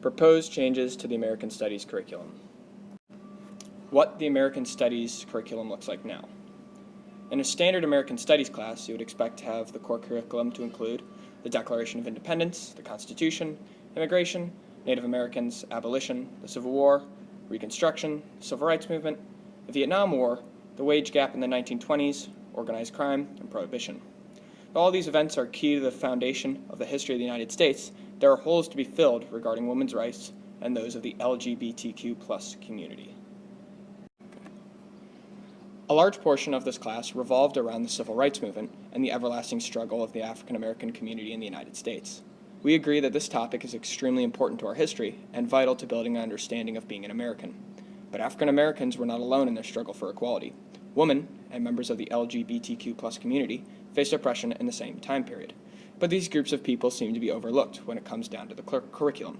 Proposed changes to the American Studies curriculum. What the American Studies curriculum looks like now. In a standard American Studies class, you would expect to have the core curriculum to include the Declaration of Independence, the Constitution, immigration, Native Americans, abolition, the Civil War, Reconstruction, the Civil Rights Movement, the Vietnam War, the wage gap in the 1920s, organized crime, and prohibition. Though all these events are key to the foundation of the history of the United States, there are holes to be filled regarding women's rights and those of the LGBTQ+ community. A large portion of this class revolved around the Civil Rights Movement and the everlasting struggle of the African American community in the United States. We agree that this topic is extremely important to our history and vital to building an understanding of being an American. But African Americans were not alone in their struggle for equality. Women and members of the LGBTQ+ community faced oppression in the same time period. But these groups of people seem to be overlooked when it comes down to the curriculum.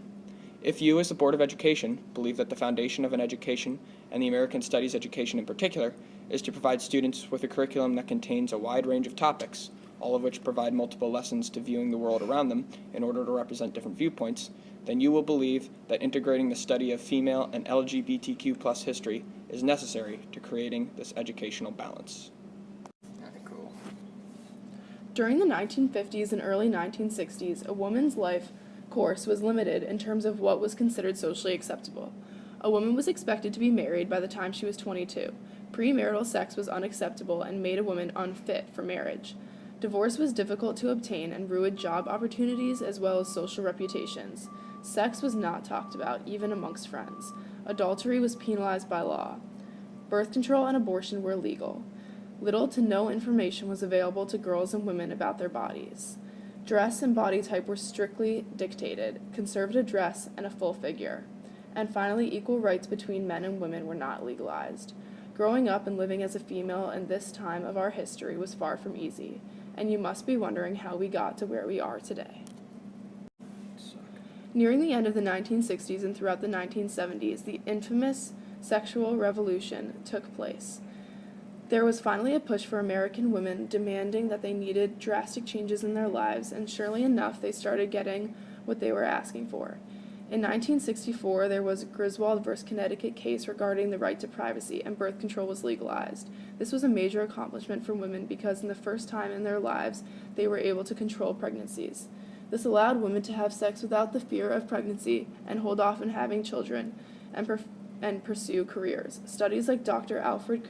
If you, as the Board of Education, believe that the foundation of an education, and the American Studies education in particular, is to provide students with a curriculum that contains a wide range of topics, all of which provide multiple lessons to viewing the world around them in order to represent different viewpoints, then you will believe that integrating the study of female and LGBTQ+ history is necessary to creating this educational balance. Cool. During the 1950s and early 1960s, a woman's life course was limited in terms of what was considered socially acceptable. A woman was expected to be married by the time she was 22. Premarital sex was unacceptable and made a woman unfit for marriage. Divorce was difficult to obtain and ruined job opportunities as well as social reputations. Sex was not talked about, even amongst friends. Adultery was penalized by law. Birth control and abortion were illegal. Little to no information was available to girls and women about their bodies. Dress and body type were strictly dictated, conservative dress and a full figure. And finally, equal rights between men and women were not legalized. Growing up and living as a female in this time of our history was far from easy, and you must be wondering how we got to where we are today. Nearing the end of the 1960s and throughout the 1970s, the infamous sexual revolution took place. There was finally a push for American women demanding that they needed drastic changes in their lives, and surely enough, they started getting what they were asking for. In 1964, there was a Griswold v. Connecticut case regarding the right to privacy, and birth control was legalized. This was a major accomplishment for women because in the first time in their lives, they were able to control pregnancies. This allowed women to have sex without the fear of pregnancy and hold off on having children and pursue careers. Studies like Dr. Alfred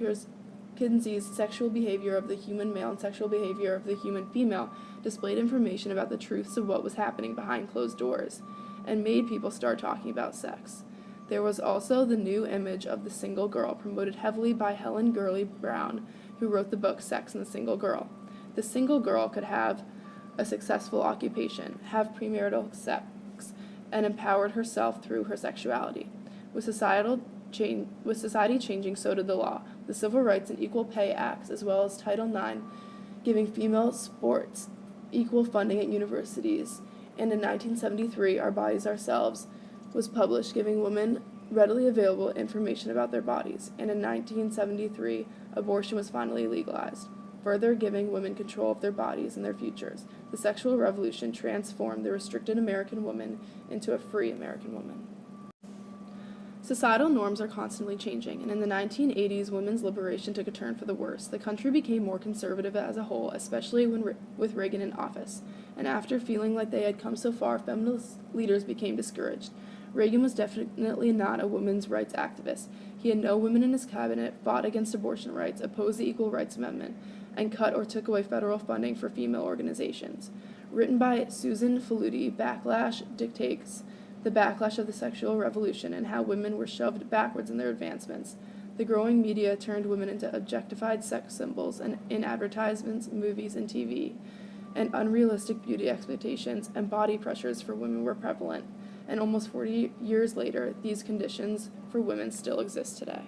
Kinsey's Sexual Behavior of the Human Male and Sexual Behavior of the Human Female displayed information about the truths of what was happening behind closed doors and made people start talking about sex. There was also the new image of the single girl, promoted heavily by Helen Gurley Brown, who wrote the book Sex and the Single Girl. The single girl could have a successful occupation, have premarital sex, and empowered herself through her sexuality. With society changing, so did the law. The Civil Rights and Equal Pay Acts, as well as Title IX, giving female sports equal funding at universities. And in 1973, Our Bodies Ourselves was published, giving women readily available information about their bodies. And in 1973, abortion was finally legalized, further giving women control of their bodies and their futures. The sexual revolution transformed the restricted American woman into a free American woman. Societal norms are constantly changing, and in the 1980s, women's liberation took a turn for the worse. The country became more conservative as a whole, especially with Reagan in office. And after feeling like they had come so far, feminist leaders became discouraged. Reagan was definitely not a women's rights activist. He had no women in his cabinet, fought against abortion rights, opposed the Equal Rights Amendment, and cut or took away federal funding for female organizations. Written by Susan Faludi, Backlash dictates the backlash of the sexual revolution and how women were shoved backwards in their advancements. The growing media turned women into objectified sex symbols and in advertisements, movies, and TV, and unrealistic beauty expectations and body pressures for women were prevalent. And almost 40 years later, these conditions for women still exist today.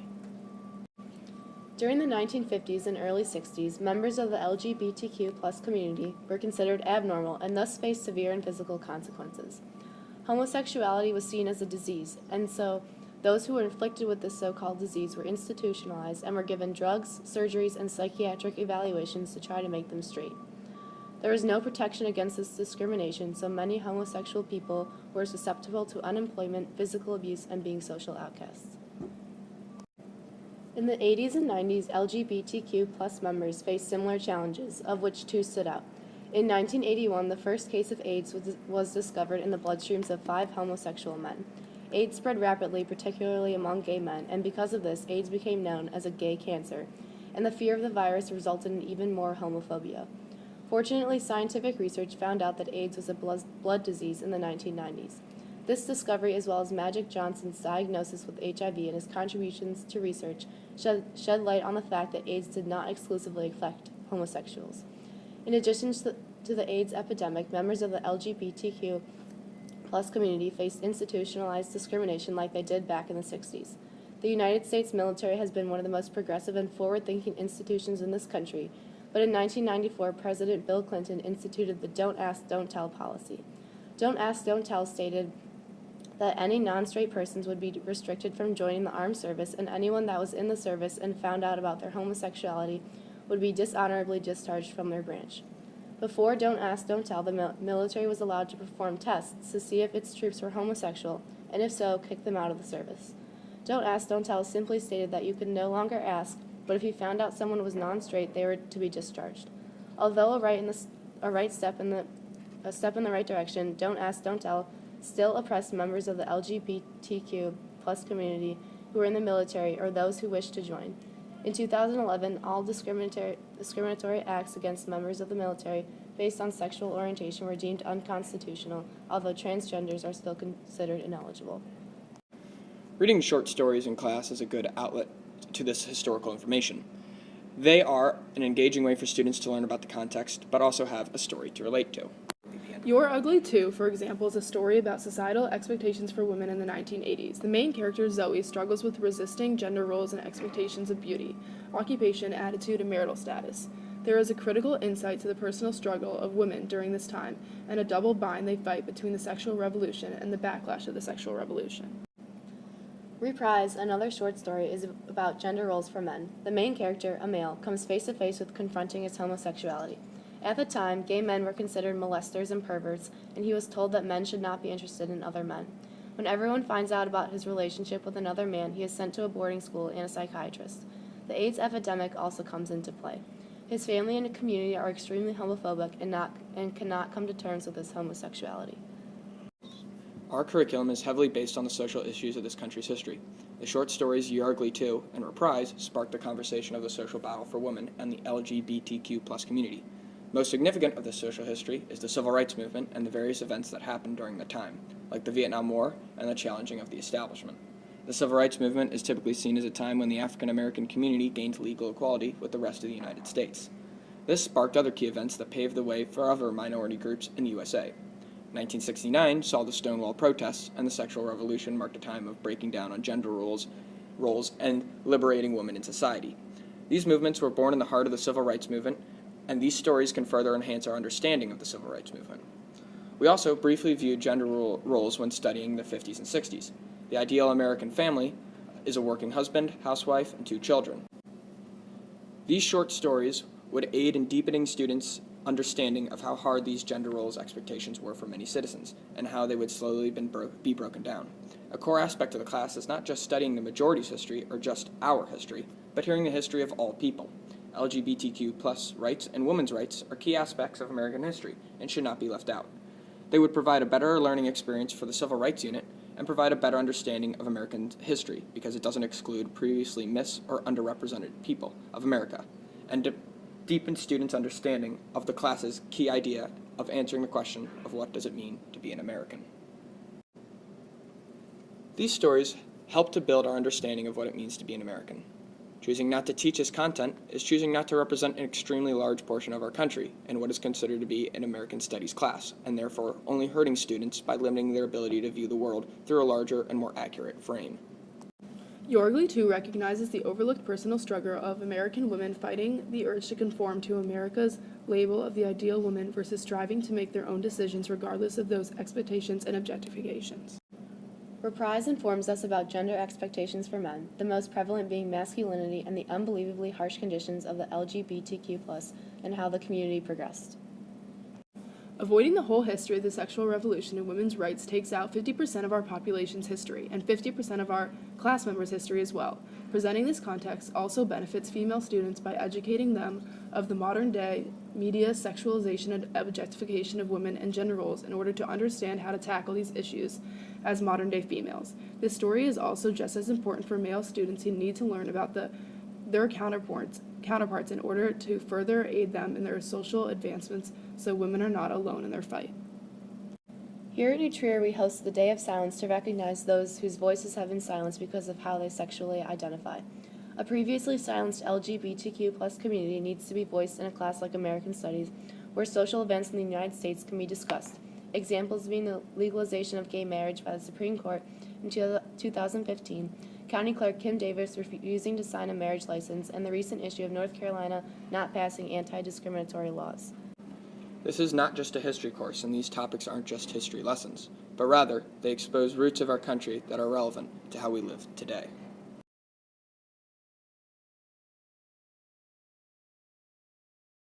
During the 1950s and early 60s, members of the LGBTQ+ community were considered abnormal and thus faced severe and physical consequences. Homosexuality was seen as a disease, and so those who were inflicted with this so-called disease were institutionalized and were given drugs, surgeries, and psychiatric evaluations to try to make them straight. There was no protection against this discrimination, so many homosexual people were susceptible to unemployment, physical abuse, and being social outcasts. In the 80s and 90s, LGBTQ+ members faced similar challenges, of which two stood out. In 1981, the first case of AIDS was discovered in the bloodstreams of 5 homosexual men. AIDS spread rapidly, particularly among gay men, and because of this, AIDS became known as a gay cancer, and the fear of the virus resulted in even more homophobia. Fortunately, scientific research found out that AIDS was a blood disease in the 1990s. This discovery, as well as Magic Johnson's diagnosis with HIV and his contributions to research, shed light on the fact that AIDS did not exclusively affect homosexuals. In addition to the AIDS epidemic, members of the LGBTQ+ community faced institutionalized discrimination like they did back in the 60s. The United States military has been one of the most progressive and forward-thinking institutions in this country, but in 1994, President Bill Clinton instituted the Don't Ask, Don't Tell policy. Don't Ask, Don't Tell stated that any non-straight persons would be restricted from joining the armed service, and anyone that was in the service and found out about their homosexuality would be dishonorably discharged from their branch. Before Don't Ask, Don't Tell, the military was allowed to perform tests to see if its troops were homosexual, and if so, kick them out of the service. Don't Ask, Don't Tell simply stated that you could no longer ask, but if you found out someone was non-straight, they were to be discharged. Although a step in the right direction, Don't Ask, Don't Tell still oppressed members of the LGBTQ+ community who were in the military or those who wished to join. In 2011, all discriminatory acts against members of the military based on sexual orientation were deemed unconstitutional, although transgenders are still considered ineligible. Reading short stories in class is a good outlet to this historical information. They are an engaging way for students to learn about the context, but also have a story to relate to. You're Ugly Too, for example, is a story about societal expectations for women in the 1980s. The main character, Zoe, struggles with resisting gender roles and expectations of beauty, occupation, attitude, and marital status. There is a critical insight to the personal struggle of women during this time, and a double bind they fight between the sexual revolution and the backlash of the sexual revolution. Reprise, another short story, is about gender roles for men. The main character, a male, comes face to face with confronting his homosexuality. At the time, gay men were considered molesters and perverts, and he was told that men should not be interested in other men. When everyone finds out about his relationship with another man, he is sent to a boarding school and a psychiatrist. The AIDS epidemic also comes into play. His family and community are extremely homophobic and cannot come to terms with his homosexuality. Our curriculum is heavily based on the social issues of this country's history. The short stories You're Ugly Too and Reprise sparked the conversation of the social battle for women and the LGBTQ+ community. Most significant of this social history is the Civil Rights Movement and the various events that happened during the time, like the Vietnam War and the challenging of the establishment. The Civil Rights Movement is typically seen as a time when the African American community gained legal equality with the rest of the United States. This sparked other key events that paved the way for other minority groups in the USA. 1969 saw the Stonewall protests, and the sexual revolution marked a time of breaking down on gender roles and liberating women in society. These movements were born in the heart of the Civil Rights Movement, and these stories can further enhance our understanding of the Civil Rights Movement. We also briefly viewed gender roles when studying the 50s and 60s. The ideal American family is a working husband, housewife, and 2 children. These short stories would aid in deepening students' understanding of how hard these gender roles expectations were for many citizens, and how they would slowly be broken down. A core aspect of the class is not just studying the majority's history or just our history, but hearing the history of all people. LGBTQ+ rights and women's rights are key aspects of American history and should not be left out. They would provide a better learning experience for the Civil Rights Unit and provide a better understanding of American history because it doesn't exclude previously or underrepresented people of America, and deepen students' understanding of the class's key idea of answering the question of what does it mean to be an American. These stories help to build our understanding of what it means to be an American. Choosing not to teach this content is choosing not to represent an extremely large portion of our country in what is considered to be an American Studies class, and therefore only hurting students by limiting their ability to view the world through a larger and more accurate frame. You're Ugly Too recognizes the overlooked personal struggle of American women fighting the urge to conform to America's label of the ideal woman versus striving to make their own decisions regardless of those expectations and objectifications. Reprise informs us about gender expectations for men, the most prevalent being masculinity and the unbelievably harsh conditions of the LGBTQ+, and how the community progressed. Avoiding the whole history of the sexual revolution and women's rights takes out 50% of our population's history and 50% of our class members' history as well. Presenting this context also benefits female students by educating them of the modern day media sexualization and objectification of women and gender roles in order to understand how to tackle these issues as modern day females. This story is also just as important for male students who need to learn about their counterparts in order to further aid them in their social advancements so women are not alone in their fight. Here at New Trier, we host the Day of Silence to recognize those whose voices have been silenced because of how they sexually identify. A previously silenced LGBTQ+ community needs to be voiced in a class like American Studies, where social events in the United States can be discussed. Examples being the legalization of gay marriage by the Supreme Court in 2015, County Clerk Kim Davis refusing to sign a marriage license, and the recent issue of North Carolina not passing anti-discriminatory laws. This is not just a history course, and these topics aren't just history lessons, but rather, they expose roots of our country that are relevant to how we live today.